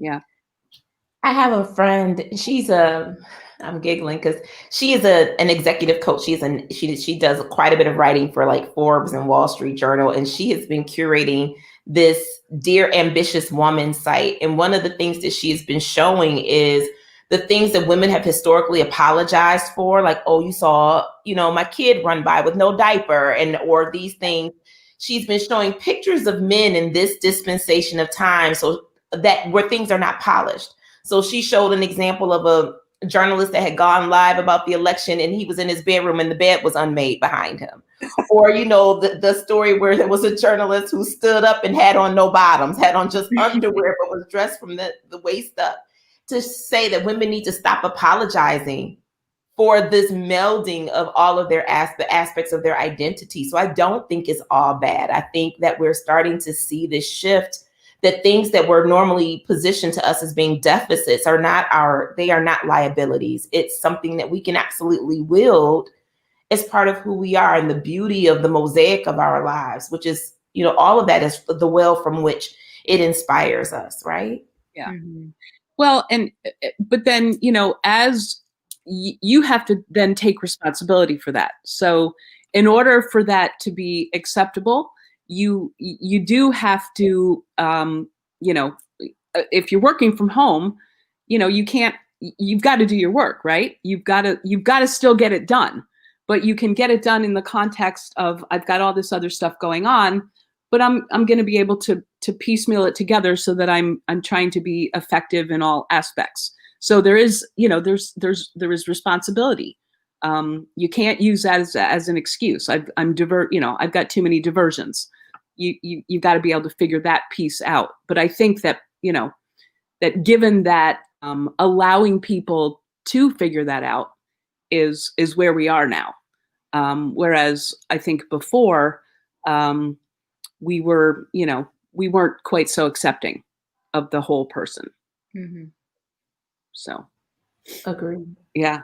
Yeah. I have a friend. I'm giggling because she is an executive coach. She does quite a bit of writing for like Forbes and Wall Street Journal, and she has been curating this Dear Ambitious Woman site. And one of the things that she has been showing is the things that women have historically apologized for, like, oh, you saw, my kid run by with no diaper, or these things. She's been showing pictures of men in this dispensation of time, so that where things are not polished. So she showed an example of a journalist that had gone live about the election, and he was in his bedroom and the bed was unmade behind him. Or, the story where there was a journalist who stood up and had on no bottoms, had on just underwear, but was dressed from the waist up, to say that women need to stop apologizing for this melding of all of their aspects of their identity. So I don't think it's all bad. I think that we're starting to see this shift, that things that were normally positioned to us as being deficits they are not liabilities. It's something that we can absolutely wield as part of who we are and the beauty of the mosaic of our lives, which is, all of that is the well from which it inspires us, right? Yeah. Mm-hmm. Well, but then, as you have to then take responsibility for that. So in order for that to be acceptable, you do have to, if you're working from home, you've got to do your work, right? You've got to still get it done, but you can get it done in the context of, I've got all this other stuff going on, but I'm going to be able to piecemeal it together so that I'm trying to be effective in all aspects. So there is, there is responsibility. You can't use that as an excuse. I've got too many diversions. You've got to be able to figure that piece out. But I think that, that given that allowing people to figure that out is where we are now. Whereas I think before we weren't quite so accepting of the whole person. Mm-hmm. So. Agreed. Yeah.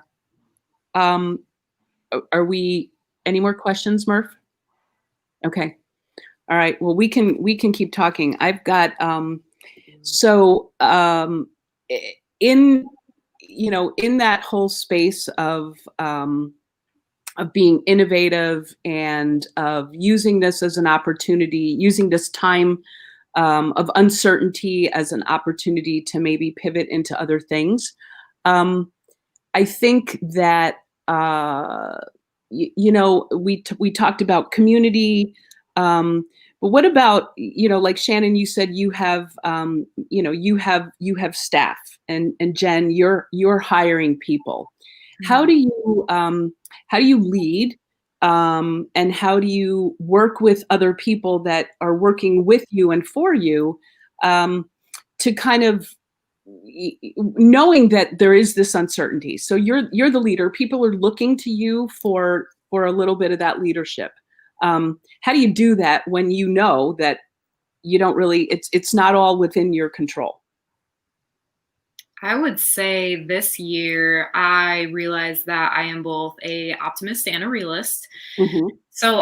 Are we, any more questions, Murph? Okay. All right. Well, we can keep talking. I've got, in that whole space of being innovative and of using this as an opportunity, using this time of uncertainty as an opportunity to maybe pivot into other things. I think that, we talked about community, but what about, like Shannon, you said you have, you have staff, and Jenn, you're hiring people. Mm-hmm. How do you lead? and how do you work with other people that are working with you and for you, to kind of knowing that there is this uncertainty. So you're the leader. People are looking to you for a little bit of that leadership. How do you do that when you know that you don't really, it's not all within your control? I would say this year I realized that I am both a optimist and a realist. Mm-hmm. So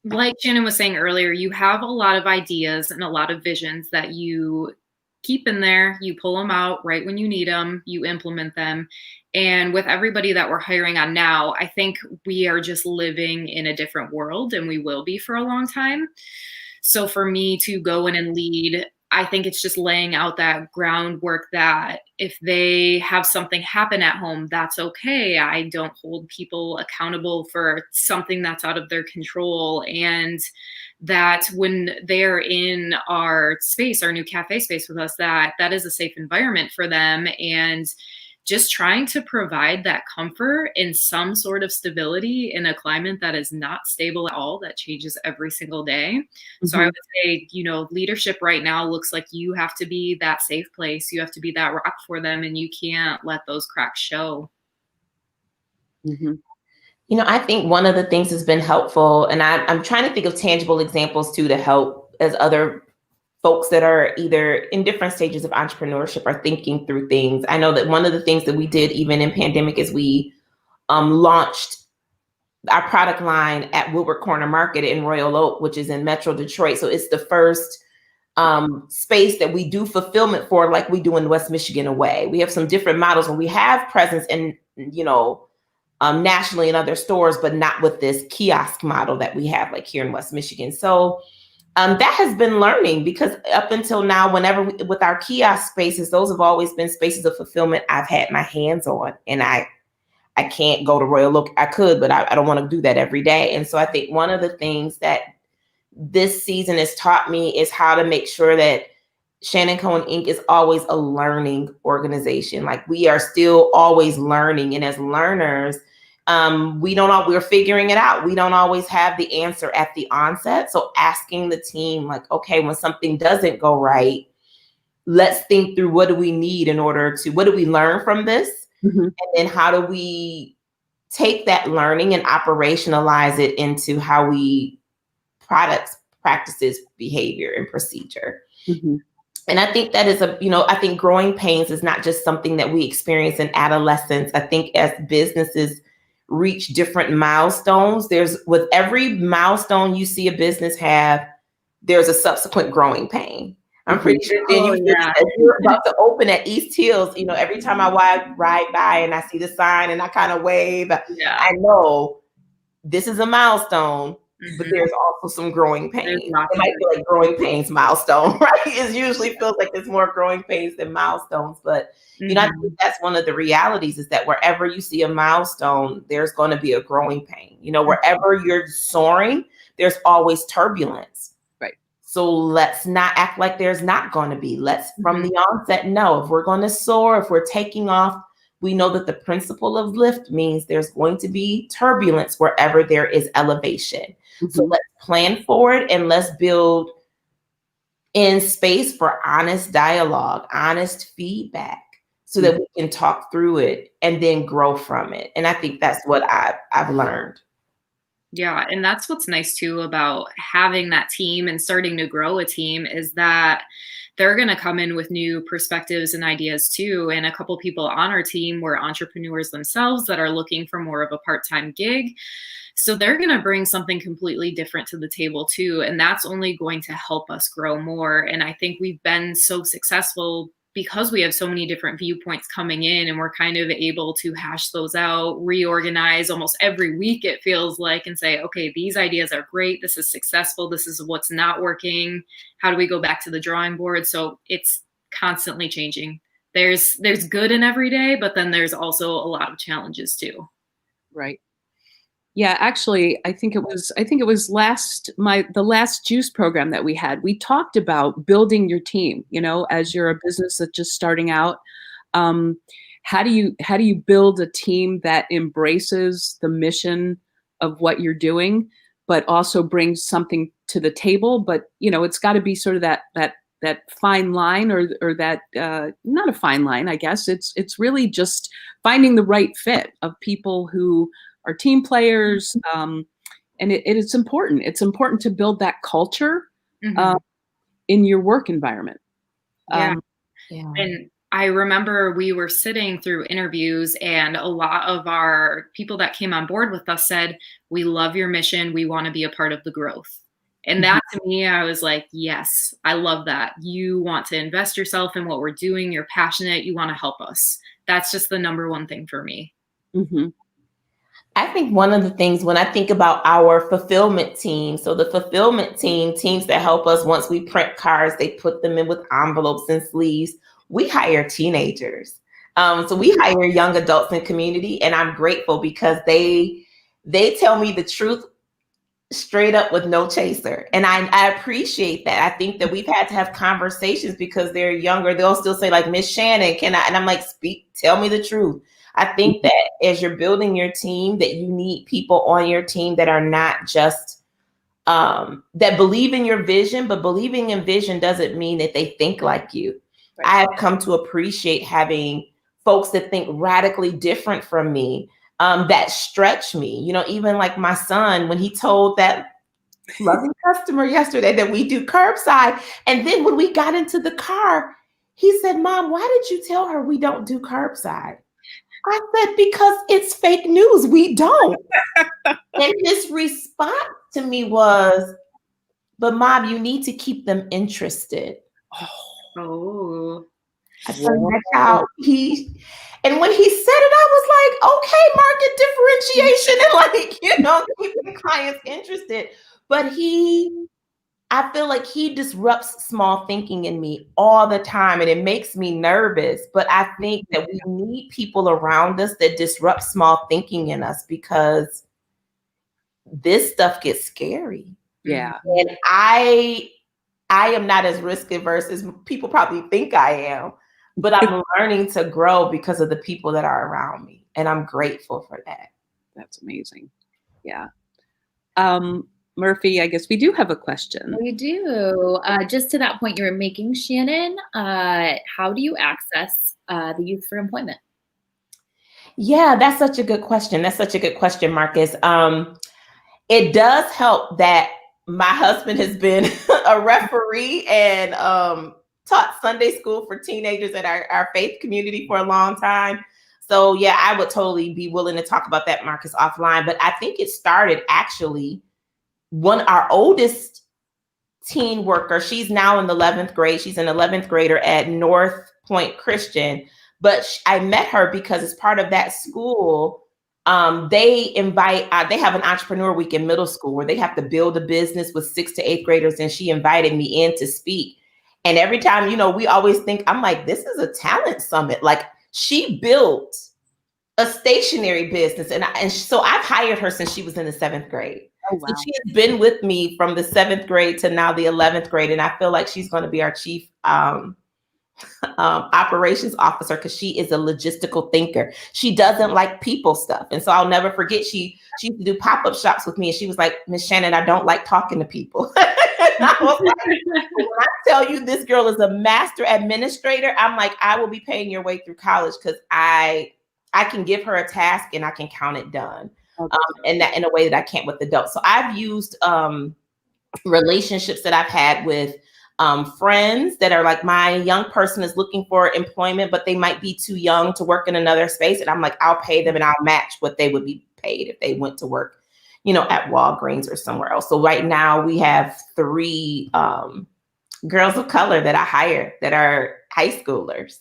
like Shannon was saying earlier, you have a lot of ideas and a lot of visions that you keep in there. You pull them out right when you need them, you implement them. And with everybody that we're hiring on now, I think we are just living in a different world, and we will be for a long time. So for me to go in and lead, I think it's just laying out that groundwork that if they have something happen at home, that's okay. I don't hold people accountable for something that's out of their control. And that when they're in our space, our new cafe space with us, that is a safe environment for them. And just trying to provide that comfort and some sort of stability in a climate that is not stable at all, that changes every single day. Mm-hmm. So I would say, leadership right now looks like you have to be that safe place. You have to be that rock for them, and you can't let those cracks show. Mm-hmm. I think one of the things that's been helpful, and I'm trying to think of tangible examples too to help as other folks that are either in different stages of entrepreneurship are thinking through things. I know that one of the things that we did even in pandemic is we launched our product line at Woodward Corner Market in Royal Oak, which is in Metro Detroit. So it's the first space that we do fulfillment for, like we do in West Michigan away. We have some different models where we have presence in, nationally in other stores, but not with this kiosk model that we have like here in West Michigan. So that has been learning, because up until now, whenever with our kiosk spaces, those have always been spaces of fulfillment I've had my hands on, and I can't go to Royal Oak. I could, but I don't want to do that every day. And so I think one of the things that this season has taught me is how to make sure that Shannon Cohen Inc. is always a learning organization. Like, we are still always learning. And as learners, we're figuring it out. We don't always have the answer at the onset. So asking the team, like, okay, when something doesn't go right, let's think through what do we need what do we learn from this? Mm-hmm. And then how do we take that learning and operationalize it into how we practices, behavior, and procedure. Mm-hmm. And I think that is I think growing pains is not just something that we experience in adolescence. I think as businesses reach different milestones, with every milestone you see a business have, there's a subsequent growing pain. I'm pretty sure then you're about to open at East Hills. Every time I ride by and I see the sign and I kind of wave, I know this is a milestone, mm-hmm. but there's also some growing pains. It might be like growing pains milestone, right? It usually feels like there's more growing pains than milestones, but mm-hmm. I think that's one of the realities, is that wherever you see a milestone, there's going to be a growing pain. Wherever you're soaring, there's always turbulence. So let's not act like there's not going to be. Let's, from the onset, know if we're going to soar, if we're taking off, we know that the principle of lift means there's going to be turbulence wherever there is elevation. Mm-hmm. So let's plan for it, and let's build in space for honest dialogue, honest feedback, so that we can talk through it and then grow from it. And I think that's what I've learned. Yeah. And that's what's nice too about having that team and starting to grow a team, is that they're going to come in with new perspectives and ideas too. And a couple people on our team were entrepreneurs themselves that are looking for more of a part-time gig. So they're going to bring something completely different to the table too. And that's only going to help us grow more. And I think we've been so successful because we have so many different viewpoints coming in, and we're kind of able to hash those out, reorganize almost every week, it feels like, and say, okay, these ideas are great. This is successful. This is what's not working. How do we go back to the drawing board? So it's constantly changing. There's good in every day, but then there's also a lot of challenges too. Right. Yeah, actually, I think it was the last juice program that we had. We talked about building your team, as you're a business that's just starting out. how do you build a team that embraces the mission of what you're doing, but also brings something to the table? But it's got to be sort of that fine line, or that not a fine line, I guess. It's really just finding the right fit of people who are team players, and it's important. It's important to build that culture in your work environment. Yeah. Yeah. And I remember we were sitting through interviews, and a lot of our people that came on board with us said, "We love your mission. We want to be a part of the growth." And that to me, I was like, yes, I love that. You want to invest yourself in what we're doing. You're passionate. You want to help us. That's just the number one thing for me. Mm-hmm. I think one of the things when I think about our fulfillment team, so the fulfillment teams that help us once we print cards, they put them in with envelopes and sleeves. We hire teenagers. So we hire young adults in community, and I'm grateful because they tell me the truth straight up with no chaser. And I appreciate that. I think that we've had to have conversations because they're younger. They'll still say like, "Miss Shannon, can I?" And I'm like, tell me the truth. I think that as you're building your team, that you need people on your team that are not just that believe in your vision, but believing in vision doesn't mean that they think like you. Right. I have come to appreciate having folks that think radically different from me, that stretch me. Even like my son, when he told that loving customer yesterday that we do curbside, and then when we got into the car, he said, "Mom, why did you tell her we don't do curbside?" I said, "Because it's fake news. We don't." And his response to me was, "But Mom, you need to keep them interested." Oh. I said, "My child, and when he said it, I was like, okay, market differentiation and keeping clients interested. But I feel like he disrupts small thinking in me all the time, and it makes me nervous. But I think that we need people around us that disrupt small thinking in us, because this stuff gets scary. Yeah. And I am not as risk averse as people probably think I am, but I'm learning to grow because of the people that are around me. And I'm grateful for that. That's amazing. Yeah. Murphy, I guess we do have a question. We do. Just to that point you were making, Shannon, how do you access the Youth for Employment? Yeah, that's such a good question. Marcus. It does help that my husband has been a referee and taught Sunday school for teenagers at our faith community for a long time. So yeah, I would totally be willing to talk about that, Marcus, offline. But I think it started actually our oldest teen worker. She's now in the 11th grade. She's an 11th grader at North Point Christian. But I met her because as part of that school, they have an entrepreneur week in middle school where they have to build a business with 6th to 8th graders. And she invited me in to speak. And every time, we always think, I'm like, this is a talent summit. Like, she built a stationery business. And so I've hired her since she was in the 7th grade. Oh, wow. So she has been with me from the 7th grade to now the 11th grade. And I feel like she's going to be our chief operations officer, because she is a logistical thinker. She doesn't like people stuff. And so I'll never forget, she used to do pop-up shops with me, and she was like, "Miss Shannon, I don't like talking to people." I was like, when I tell you this girl is a master administrator, I'm like, I will be paying your way through college, because I can give her a task and I can count it done. Okay. And that in a way that I can't with adults. So I've used relationships that I've had with friends that are like, my young person is looking for employment, but they might be too young to work in another space. And I'm like, I'll pay them and I'll match what they would be paid if they went to work, at Walgreens or somewhere else. So right now we have 3 girls of color that I hire that are high schoolers.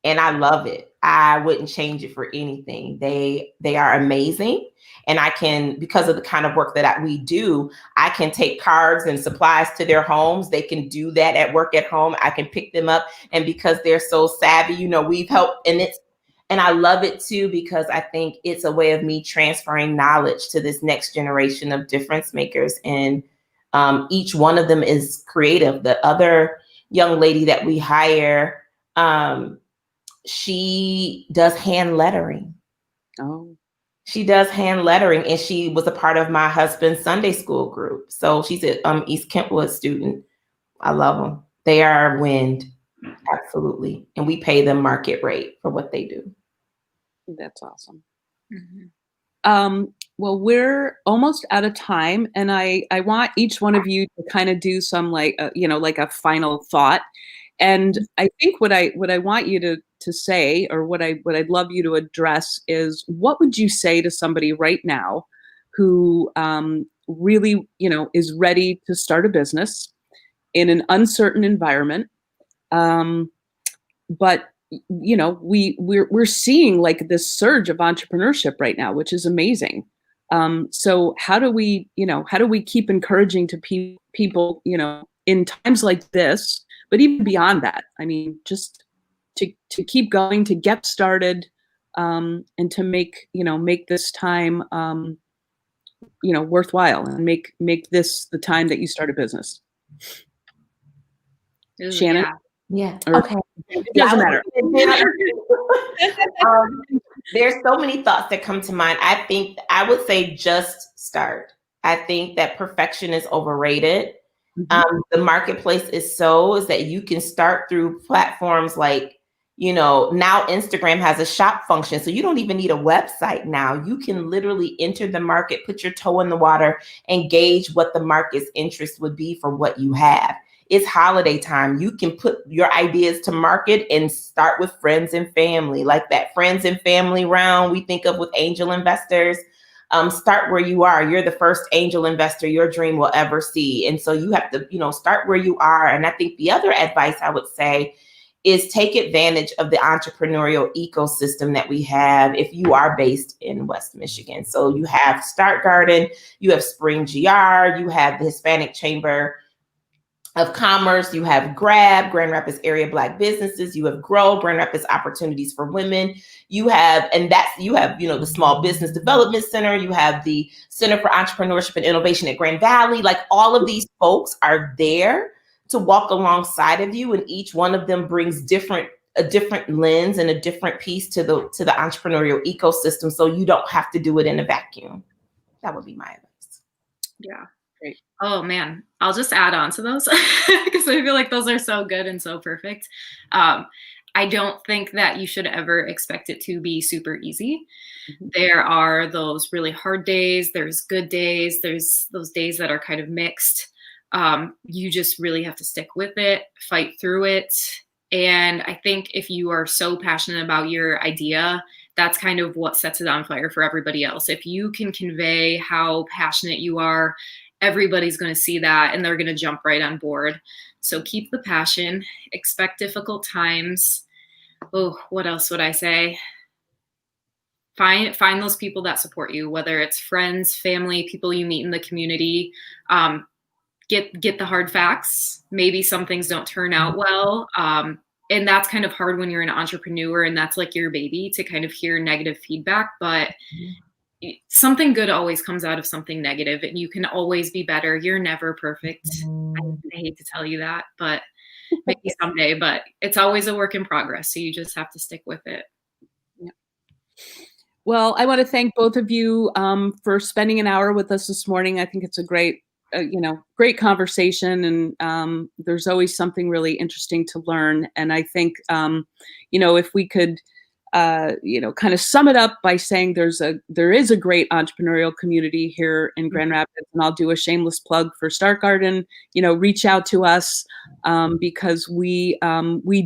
And I love it. I wouldn't change it for anything. They are amazing. And I can, because of the kind of work that we do, I can take cards and supplies to their homes. They can do that at work at home. I can pick them up. And because they're so savvy, we've helped. And I love it too, because I think it's a way of me transferring knowledge to this next generation of difference makers. And each one of them is creative. The other young lady that we hire, she does hand lettering. Oh, She does hand lettering, and she was a part of my husband's Sunday school group. So she's a East Kentwood student. I love them. They are wind, absolutely, and we pay them market rate for what they do. that's awesome. Mm-hmm. Well, we're almost out of time, and I want each one of you to kind of do some like a final thought. And I think what I want you to say, or what I'd love you to address, is what would you say to somebody right now who really is ready to start a business in an uncertain environment, but we're seeing like this surge of entrepreneurship right now, which is amazing. So how do we keep encouraging to people, in times like this, but even beyond that? I mean, just to keep going, to get started, and to make this time, worthwhile, and make this the time that you start a business. Shannon? Yeah. Or, okay. it doesn't matter. There's so many thoughts that come to mind. I think I would say just start. I think that perfection is overrated. The marketplace is that you can start through platforms like, now Instagram has a shop function. So you don't even need a website now. You can literally enter the market, put your toe in the water, and gauge what the market's interest would be for what you have. It's holiday time. You can put your ideas to market and start with friends and family, like that friends and family round we think of with angel investors. Start where you are. You're the first angel investor your dream will ever see. And so you have to, start where you are. And I think the other advice I would say is take advantage of the entrepreneurial ecosystem that we have if you are based in West Michigan. So you have Start Garden, you have Spring GR, you have the Hispanic Chamber of Commerce, you have GRAB, Grand Rapids Area Black Businesses, you have GROW, Grand Rapids Opportunities for Women, you have the Small Business Development Center, you have the Center for Entrepreneurship and Innovation at Grand Valley. Like, all of these folks are there to walk alongside of you, and each one of them brings a different lens and a different piece to the entrepreneurial ecosystem, so you don't have to do it in a vacuum. That would be my advice. Yeah. Great. Oh man, I'll just add on to those because I feel like those are so good and so perfect. I don't think that you should ever expect it to be super easy. There are those really hard days. There's good days. There's those days that are kind of mixed. You just really have to stick with it, fight through it. And I think if you are so passionate about your idea, that's kind of what sets it on fire for everybody else. If you can convey how passionate you are, everybody's going to see that and they're going to jump right on board. So keep the passion, expect difficult times. Oh, what else would I say? Find those people that support you, whether it's friends, family, people you meet in the community. Get the hard facts. Maybe some things don't turn out well. And that's kind of hard when you're an entrepreneur and that's like your baby, to kind of hear negative feedback. But something good always comes out of something negative, and you can always be better. You're never perfect. I hate to tell you that, but maybe someday, but it's always a work in progress. So you just have to stick with it. Yeah. Well, I want to thank both of you for spending an hour with us this morning. I think it's a great conversation, and there's always something really interesting to learn. And I think, if we could, kind of sum it up by saying there is a great entrepreneurial community here in Grand Rapids, and I'll do a shameless plug for Start Garden. Reach out to us because we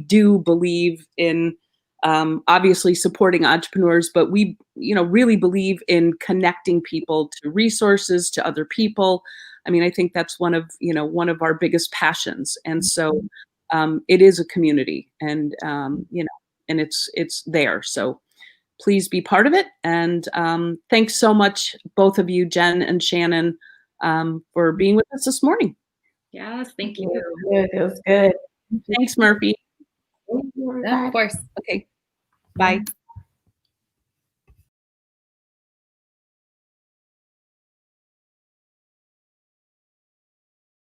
do believe in obviously supporting entrepreneurs, but we really believe in connecting people to resources, to other people. I mean, I think that's one of our biggest passions, and so it is a community, and and it's there. So please be part of it. And thanks so much, both of you, Jenn and Shannon, for being with us this morning. Yes, thank you. It was good. Thanks, Murphy. Thank you, Yeah, of course. Okay. Bye.